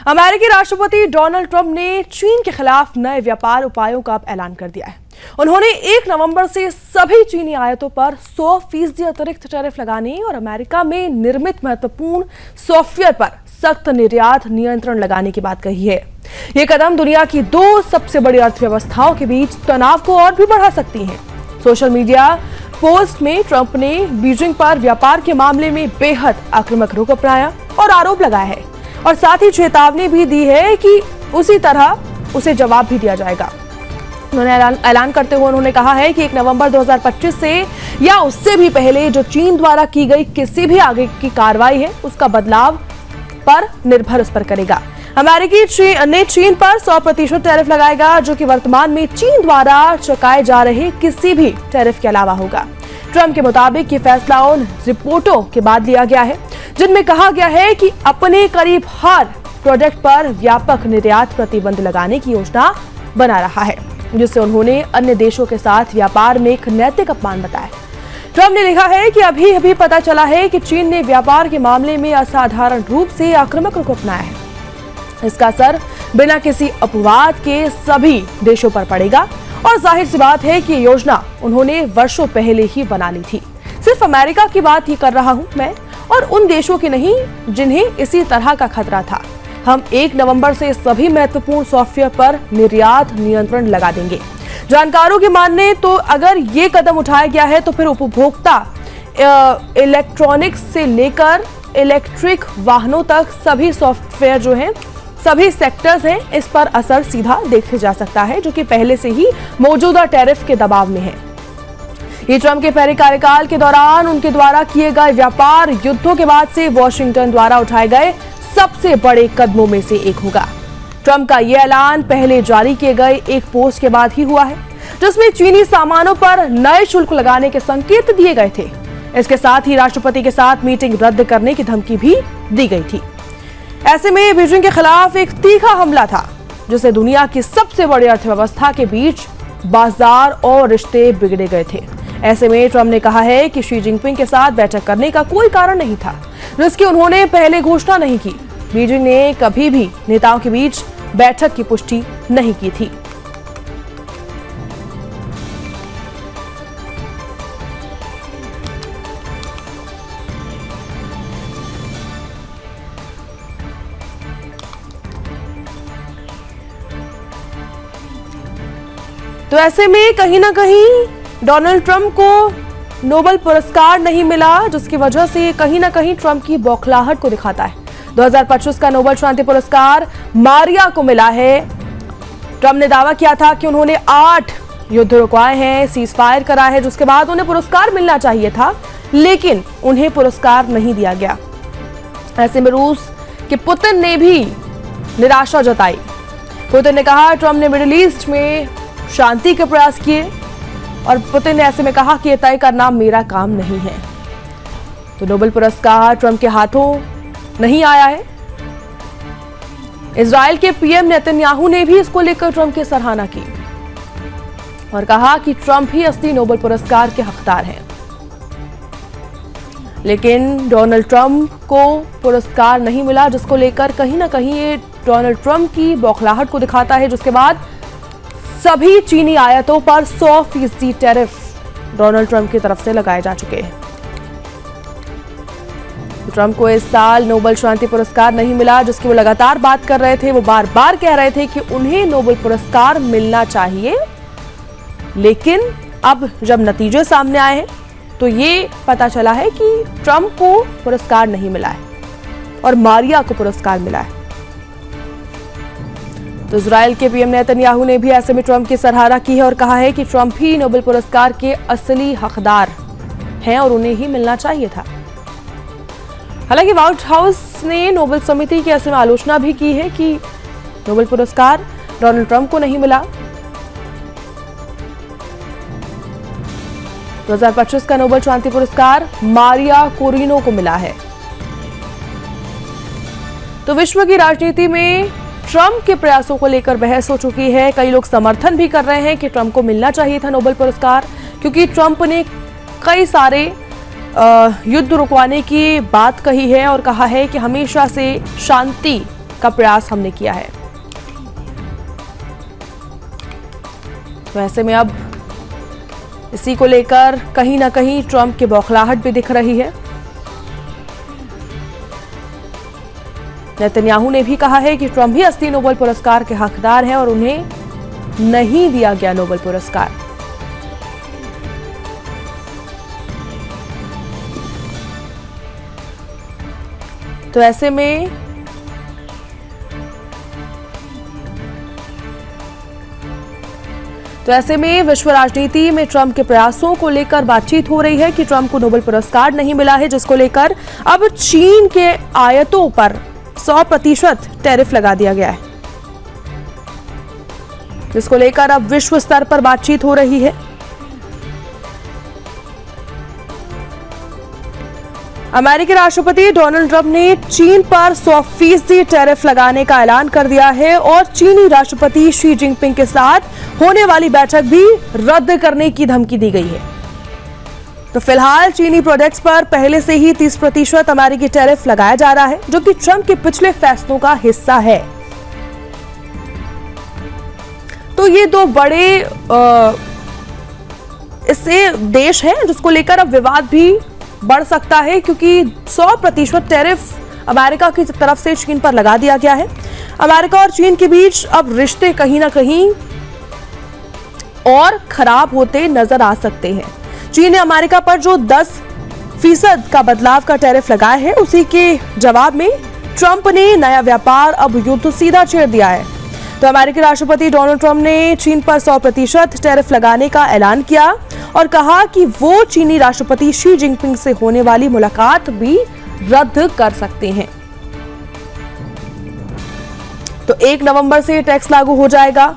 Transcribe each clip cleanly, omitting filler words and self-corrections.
अमेरिकी राष्ट्रपति Donald Trump ने चीन के खिलाफ नए व्यापार उपायों का ऐलान कर दिया है। उन्होंने 1 नवंबर से सभी चीनी आयातों पर 100% अतिरिक्त टैरिफ लगाने और अमेरिका में निर्मित महत्वपूर्ण सॉफ्टवेयर पर सख्त निर्यात नियंत्रण लगाने की बात कही है। ये कदम दुनिया की 2 सबसे बड़ी अर्थव्यवस्थाओं के बीच तनाव को और भी बढ़ा सकती है। सोशल मीडिया पोस्ट में ट्रंप ने बीजिंग पर व्यापार के मामले में बेहद आक्रामक रुख अपनाया और आरोप लगाया है और साथ ही चेतावनी भी दी है कि उसी तरह उसे जवाब भी दिया जाएगा। उन्होंने ऐलान करते हुए उन्होंने कहा है कि 1 नवंबर 2025 से या उससे भी पहले जो चीन द्वारा की गई किसी भी आगे की कार्रवाई है उसका बदलाव पर निर्भर उस पर करेगा। अमेरिकी चीन पर 100% टैरिफ लगाएगा, जो कि वर्तमान में चीन द्वारा चुकाए जा रहे किसी भी टैरिफ के अलावा होगा। ट्रंप के मुताबिक ये फैसला उन रिपोर्टों के बाद लिया गया है जिनमें कहा गया है कि अपने करीब हर प्रोडक्ट पर व्यापक निर्यात प्रतिबंध लगाने की योजना बना रहा है, जिसे उन्होंने अन्य देशों के साथ व्यापार में एक नैतिक अपमान बताया। ट्रंप ने लिखा है कि अभी अभी पता चला है कि चीन ने व्यापार के मामले में असाधारण रूप से आक्रामक रुख अपनाया है। इसका असर बिना किसी अपवाद के सभी देशों पर पड़ेगा और जाहिर सी बात है कि ये योजना उन्होंने वर्षों पहले ही बना ली थी। सिर्फ अमेरिका की बात ही कर रहा हूं मैं, और उन देशों की नहीं जिन्हें इसी तरह का खतरा था। हम 1 नवंबर से सभी महत्वपूर्ण सॉफ्टवेयर पर निर्यात नियंत्रण लगा देंगे। जानकारों की माने तो अगर ये कदम उठाया गया है तो फिर उपभोक्ता इलेक्ट्रॉनिक्स से लेकर इलेक्ट्रिक वाहनों तक सभी सॉफ्टवेयर जो हैं, सभी सेक्टर्स हैं, इस पर असर सीधा देखा जा सकता है, जो कि पहले से ही मौजूदा टैरिफ के दबाव में है। ये ट्रंप के पहले कार्यकाल के दौरान उनके द्वारा किए गए व्यापार युद्धों के बाद से वॉशिंगटन द्वारा उठाए गए सबसे बड़े कदमों में से एक होगा। ट्रंप का यह ऐलान पहले जारी किए गए एक पोस्ट के बाद ही हुआ है, जिसमें चीनी सामानों पर नए शुल्क लगाने के संकेत दिए गए थे। इसके साथ ही राष्ट्रपति के साथ मीटिंग रद्द करने की धमकी भी दी गई थी। ऐसे में बीजिंग के खिलाफ एक तीखा हमला था, जिससे दुनिया की सबसे बड़ी अर्थव्यवस्था के बीच बाजार और रिश्ते बिगड़े गए थे। ऐसे में ट्रंप ने कहा है कि शी जिनपिंग के साथ बैठक करने का कोई कारण नहीं था, जिसकी उन्होंने पहले घोषणा नहीं की। बीजिंग ने कभी भी नेताओं के बीच बैठक की पुष्टि नहीं की थी। तो ऐसे में कहीं ना कहीं डोनाल्ड ट्रंप को नोबेल पुरस्कार नहीं मिला, जिसकी वजह से कहीं ना कहीं ट्रंप की बौखलाहट को दिखाता है। 2025 का नोबेल शांति पुरस्कार मारिया को मिला है। ट्रंप ने दावा किया था कि उन्होंने 8 युद्ध रुकवाए हैं, सीज फायर करा है, जिसके बाद उन्हें पुरस्कार मिलना चाहिए था, लेकिन उन्हें पुरस्कार नहीं दिया गया। ऐसे में रूस के पुतिन ने भी निराशा जताई। पुतिन ने कहा ट्रंप ने मिडिल ईस्ट में शांति के प्रयास किए, और पुतिन ने ऐसे में कहा कि यह तय करना मेरा काम नहीं है। तो नोबेल पुरस्कार ट्रंप के हाथों नहीं आया है। इजराइल के पीएम नेतन्याहू ने भी इसको लेकर ट्रंप की सराहना की और कहा कि ट्रंप ही असली नोबेल पुरस्कार के हकदार हैं। लेकिन डोनाल्ड ट्रंप को पुरस्कार नहीं मिला, जिसको लेकर कहीं ना कहीं ये डोनाल्ड ट्रंप की बौखलाहट को दिखाता है, जिसके बाद सभी चीनी आयातों पर 100% टैरिफ डोनाल्ड ट्रंप की तरफ से लगाए जा चुके हैं। ट्रंप को इस साल नोबेल शांति पुरस्कार नहीं मिला, जिसकी वो लगातार बात कर रहे थे। वो बार बार कह रहे थे कि उन्हें नोबेल पुरस्कार मिलना चाहिए, लेकिन अब जब नतीजे सामने आए हैं तो ये पता चला है कि ट्रंप को पुरस्कार नहीं मिला है और मारिया को पुरस्कार मिला है। तो इजराइल के पीएम नेतन्याहू ने भी ऐसे में ट्रंप की सराहना की है और कहा है कि ट्रंप ही नोबेल पुरस्कार के असली हकदार हैं और उन्हें ही मिलना चाहिए था। हालांकि व्हाइट हाउस ने नोबेल समिति की ऐसे में आलोचना भी की है कि नोबेल पुरस्कार डोनाल्ड ट्रंप को नहीं मिला। 2025 का नोबेल शांति पुरस्कार मारिया कोरिनो को मिला है। तो विश्व की राजनीति में ट्रंप के प्रयासों को लेकर बहस हो चुकी है। कई लोग समर्थन भी कर रहे हैं कि ट्रंप को मिलना चाहिए था नोबेल पुरस्कार, क्योंकि ट्रंप ने कई सारे युद्ध रुकवाने की बात कही है और कहा है कि हमेशा से शांति का प्रयास हमने किया है। तो ऐसे में अब इसी को लेकर कहीं ना कहीं ट्रंप की बौखलाहट भी दिख रही है। नेतन्याहू ने भी कहा है कि ट्रंप ही असली नोबेल पुरस्कार के हकदार हैं और उन्हें नहीं दिया गया नोबेल पुरस्कार। तो ऐसे में विश्व राजनीति में ट्रंप के प्रयासों को लेकर बातचीत हो रही है कि ट्रंप को नोबेल पुरस्कार नहीं मिला है, जिसको लेकर अब चीन के आयातों पर 100% टैरिफ लगा दिया गया है, जिसको लेकर अब विश्व स्तर पर बातचीत हो रही है। अमेरिकी राष्ट्रपति डोनाल्ड ट्रंप ने चीन पर 100% टैरिफ लगाने का ऐलान कर दिया है और चीनी राष्ट्रपति शी जिनपिंग के साथ होने वाली बैठक भी रद्द करने की धमकी दी गई है। तो फिलहाल चीनी प्रोडक्ट्स पर पहले से ही 30% अमेरिकी टैरिफ लगाया जा रहा है, जो कि ट्रंप के पिछले फैसलों का हिस्सा है। तो ये दो बड़े इससे देश हैं जिसको लेकर अब विवाद भी बढ़ सकता है, क्योंकि 100% टैरिफ अमेरिका की तरफ से चीन पर लगा दिया गया है। अमेरिका और चीन के बीच अब रिश्ते कहीं ना कहीं और खराब होते नजर आ सकते हैं। चीन ने अमेरिका पर जो 10% का बदलाव का टैरिफ लगाया है, उसी के जवाब में ट्रंप ने नया व्यापार अब युद्ध सीधा छेड़ दिया है। तो अमेरिकी राष्ट्रपति डोनाल्ड ट्रंप ने चीन पर 100% टैरिफ लगाने का ऐलान किया और कहा कि वो चीनी राष्ट्रपति शी जिनपिंग से होने वाली मुलाकात भी रद्द कर सकते हैं। तो 1 नवंबर से टैक्स लागू हो जाएगा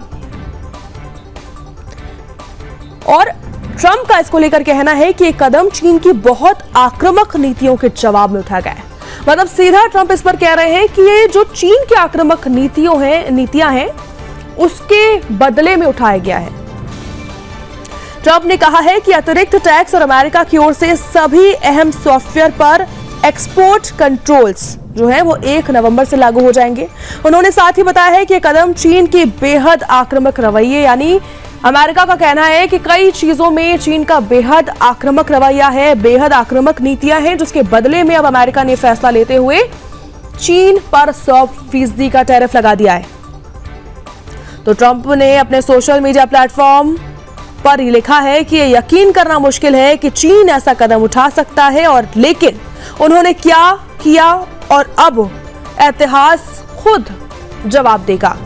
और ट्रंप का इसको लेकर कहना है कि एक कदम चीन की बहुत आक्रामक नीतियों के जवाब में उठाया गया है। मतलब सीधा ट्रंप इस पर कह रहे हैं कि ये जो चीन की आक्रामक नीतियां हैं उसके बदले में उठाया गया है। ट्रंप ने कहा है कि अतिरिक्त टैक्स और अमेरिका की ओर से सभी अहम सॉफ्टवेयर पर एक्सपोर्ट कंट्रोल्स जो है वो 1 नवंबर से लागू हो जाएंगे। उन्होंने साथ ही बताया है कि कदम चीन के बेहद आक्रामक रवैये, यानी अमेरिका का कहना है कि कई चीजों में चीन का बेहद आक्रामक रवैया है, बेहद आक्रामक नीतियां हैं, जिसके बदले में अब अमेरिका ने फैसला लेते हुए चीन पर 100% का टैरिफ लगा दिया है। तो ट्रंप ने अपने सोशल मीडिया प्लेटफॉर्म पर लिखा है कि यह यकीन करना मुश्किल है कि चीन ऐसा कदम उठा सकता है, और लेकिन उन्होंने क्या किया और अब इतिहास खुद जवाब देगा।